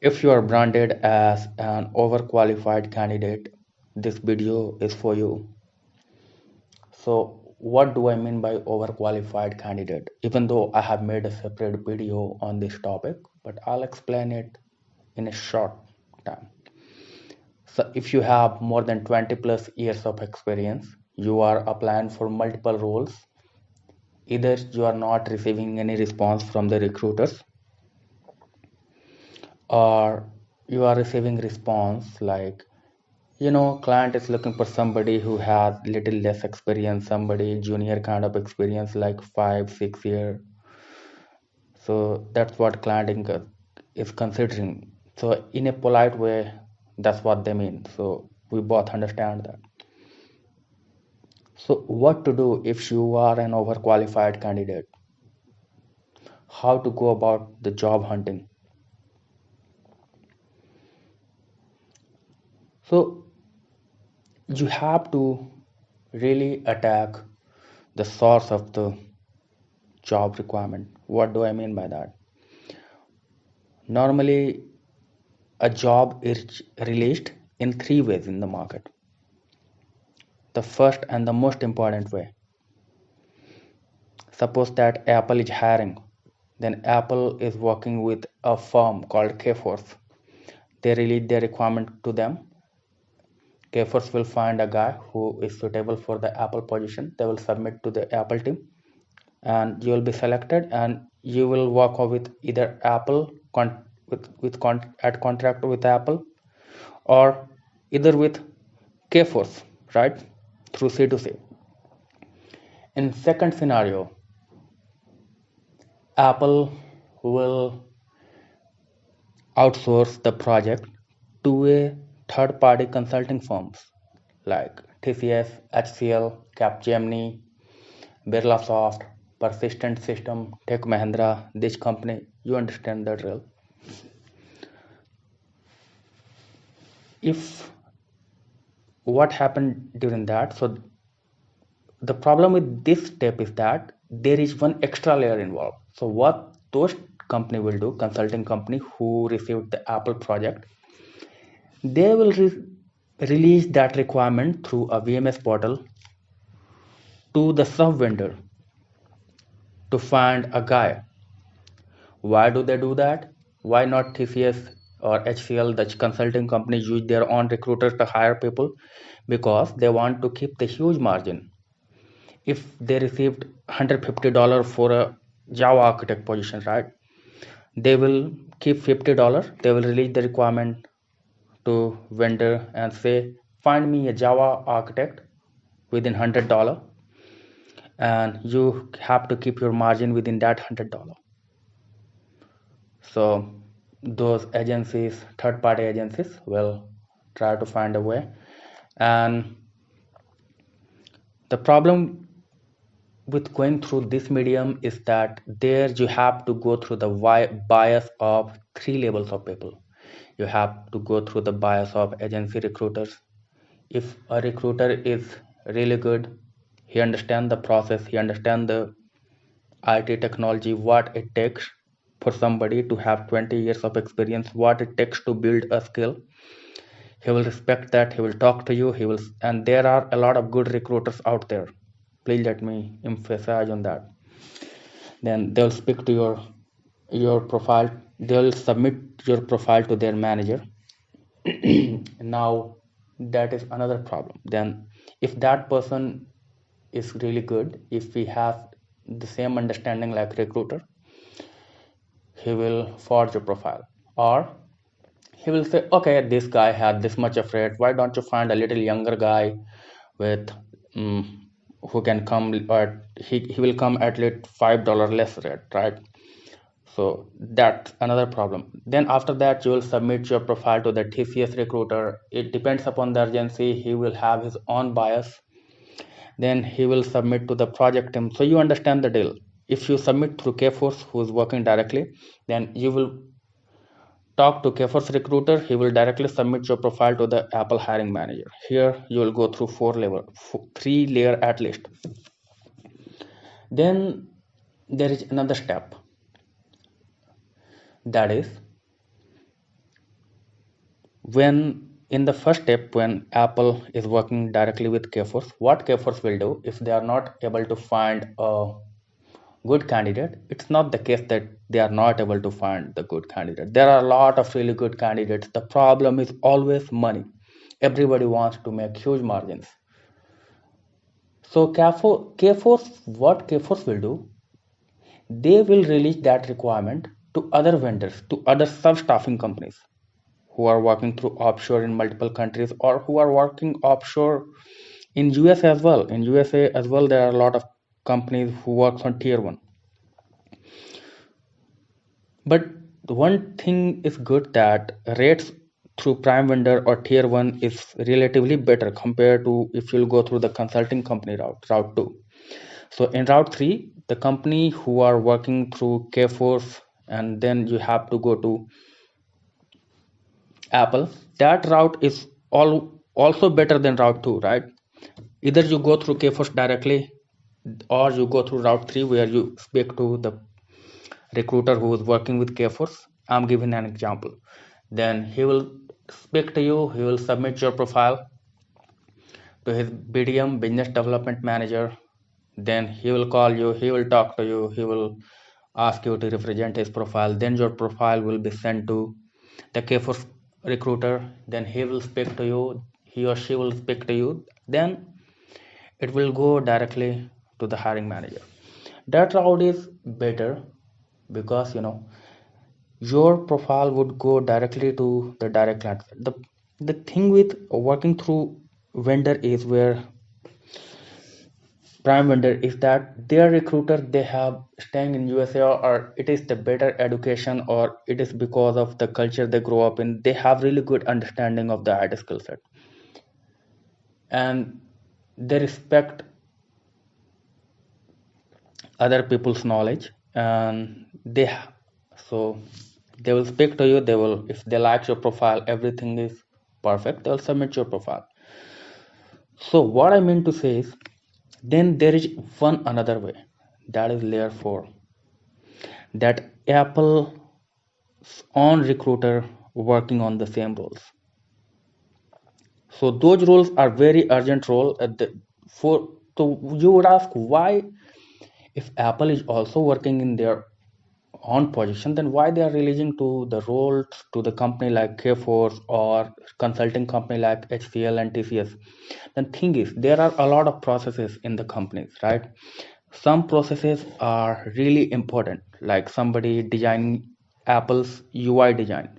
If you are branded as an overqualified candidate, this video is for you. So, what do I mean by overqualified candidate? Even though I have made a separate video on this topic, but I'll explain it in a short time. So, if you have more than 20 plus years of experience, you are applying for multiple roles. Either you are not receiving any response from the recruiters, or you are receiving response like, client is looking for somebody who has little less experience, somebody junior kind of experience like 5 6 year. So that's what is considering. So in a polite way, that's what they mean. So we both understand that. So what to do if you are an overqualified candidate? How to go about the job hunting? So you have to really attack the source of the job requirement. What do I mean by that? Normally, a job is released in three ways in the market. The first and the most important way, suppose that Apple is hiring, then Apple is working with a firm called Kforce. They release their requirement to them. Kforce will find a guy who is suitable for the Apple position. They will submit to the Apple team, and you will be selected, and you will work with either Apple at contract with Apple, or either with Kforce, right, through C2C. In second scenario, Apple will outsource the project to a third-party consulting firms like TCS, HCL, Capgemini, Birlasoft, Persistent System, Tech Mahindra, this company. You understand the drill. If what happened during that, so the problem with this step is that there is one extra layer involved. So what those company will do, consulting company who received the Apple project, they will release that requirement through a VMS portal to the sub vendor to find a guy. Why do they do that? Why not TCS or HCL, the consulting company, use their own recruiters to hire people? Because they want to keep the huge margin. If they received $150 for a Java architect position, right? They will keep $50. They will release the requirement to vendor and say, find me a Java architect within $100, and you have to keep your margin within that $100. So those agencies, third-party agencies, will try to find a way. And the problem with going through this medium is that there you have to go through the bias of three levels of people. You have to go through the bias of agency recruiters. If a recruiter is really good, he understands the process, he understands the IT technology, what it takes for somebody to have 20 years of experience, what it takes to build a skill. He will respect that, he will talk to you, and there are a lot of good recruiters out there. Please let me emphasize on that. Then they'll speak to your profile, they'll submit your profile to their manager. Now that is another problem. Then if that person is really good, if we have the same understanding like recruiter, he will forge a profile, or he will say, okay, this guy had this much of rate, why don't you find a little younger guy with who can come, or he will come at least $5 less rate, right? So that's another problem. Then after that, you will submit your profile to the TCS recruiter. It depends upon the urgency, he will have his own bias. Then he will submit to the project team. So you understand the deal. If you submit through Kforce, who is working directly, then you will talk to Kforce recruiter. He will directly submit your profile to the Apple hiring manager. Here you will go through three layer at least. Then there is another step, that is when in the first step, when Apple is working directly with Kforce, what Kforce will do if they are not able to find a good candidate? It's not the case that they are not able to find the good candidate. There are a lot of really good candidates. The problem is always money. Everybody wants to make huge margins. So Kforce, what Kforce will do, they will release that requirement to other vendors, to other sub-staffing companies who are working through offshore in multiple countries, or who are working offshore in US as well. In USA as well, there are a lot of companies who work on tier 1. But the one thing is good, that rates through prime vendor or tier 1 is relatively better compared to if you'll go through the consulting company route 2. So in route 3, the company who are working through Kforce, and then you have to go to Apple, that route is also better than route 2, right? Either you go through Kforce directly, or you go through route 3 where you speak to the recruiter who is working with Kforce. I'm giving an example. Then he will speak to you, he will submit your profile to his BDM, business development manager. Then he will call you, he will talk to you, he will ask you to represent his profile. Then your profile will be sent to the Kforce recruiter. Then he will speak to you, he or she will speak to you. Then it will go directly to the hiring manager. That route is better because your profile would go directly to the direct client. The thing with working through vendor is where prime vendor is that their recruiter, they have staying in USA, or it is the better education, or it is because of the culture they grow up in. They have really good understanding of the IT skill set, and they respect other people's knowledge, and so they will speak to you. They will, if they like your profile, everything is perfect, they'll submit your profile. So what I mean to say is, then there is one another way, that is layer 4, that Apple's own recruiter working on the same roles. So those roles are very urgent role at the for. So you would ask, why, if Apple is also working in their own position, then why they are releasing to the roles to the company like Kforce or consulting company like HCL and TCS? The thing is, there are a lot of processes in the companies, right? Some processes are really important, like somebody designing Apple's UI design,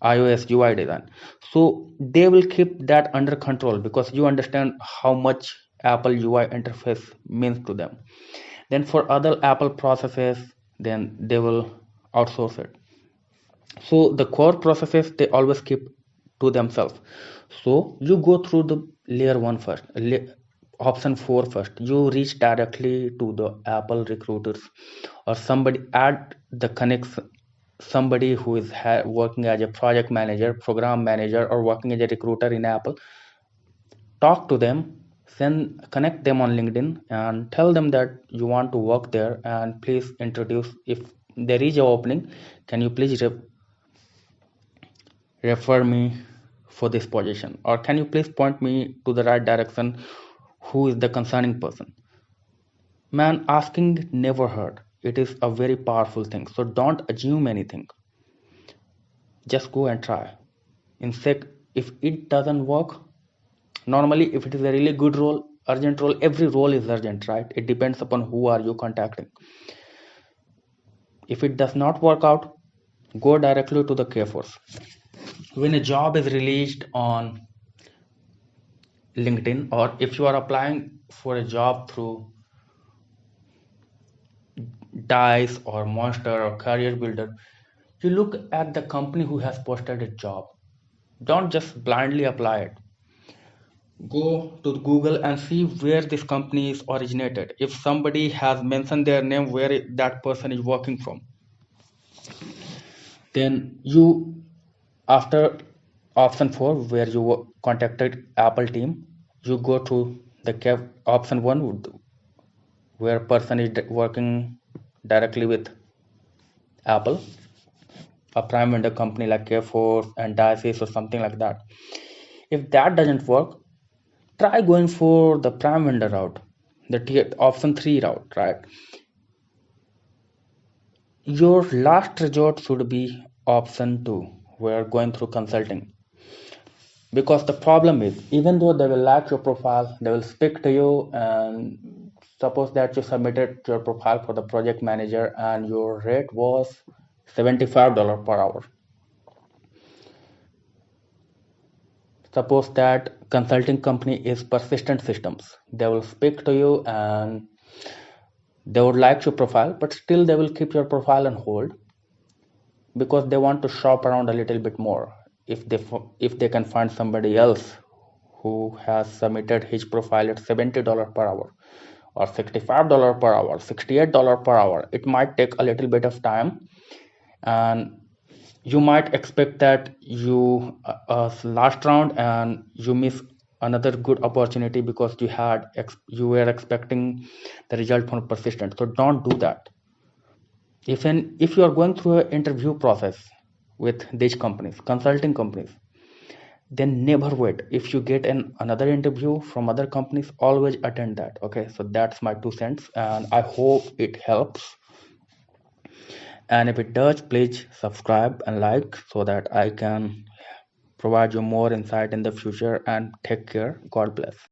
iOS UI design. So they will keep that under control because you understand how much Apple UI interface means to them. Then for other Apple processes, then they will outsource it. So the core processes, they always keep to themselves. So you go through the layer 1 first, option 4 first. You reach directly to the Apple recruiters, or somebody at the connects, somebody who is working as a project manager, program manager, or working as a recruiter in Apple. Talk to them, send connect them on LinkedIn, and tell them that you want to work there, and please introduce, if there is a opening, can you please refer me for this position, or can you please point me to the right direction, who is the concerning person? Man, asking never hurt. It is a very powerful thing, so don't assume anything. Just go and try. In fact, if it doesn't work, normally if it is a really good role, urgent role, every role is urgent, right? It depends upon who are you contacting. If it does not work out, go directly to the Kforce. When a job is released on LinkedIn, or if you are applying for a job through Dice or Monster or Career Builder, you look at the company who has posted a job. Don't just blindly apply it. Go to Google and see where this company is originated. If somebody has mentioned their name, where that person is working from, then you, after option 4 where you contacted Apple team, you go to the option 1 where person is working directly with Apple. a prime vendor company like K-Force and Dices or something like that. If that doesn't work, try going for the prime vendor route, the option 3 route, right? Your last resort should be option 2, where going through consulting. Because the problem is, even though they will like your profile, they will speak to you, and suppose that you submitted your profile for the project manager and your rate was $75 per hour. Suppose that consulting company is Persistent Systems. They will speak to you and they would like your profile, but still they will keep your profile on hold because they want to shop around a little bit more. If they can find somebody else who has submitted his profile at $70 per hour or $65 per hour, $68 per hour, it might take a little bit of time, and you might expect that you last round and you miss another good opportunity because you were expecting the result from Persistent. So don't do that. If you are going through an interview process with these companies, consulting companies, then never wait. If you get another interview from other companies, always attend that. Okay, so that's my 2 cents, and I hope it helps. And if it does, please subscribe and like so that I can provide you more insight in the future. And take care. God bless.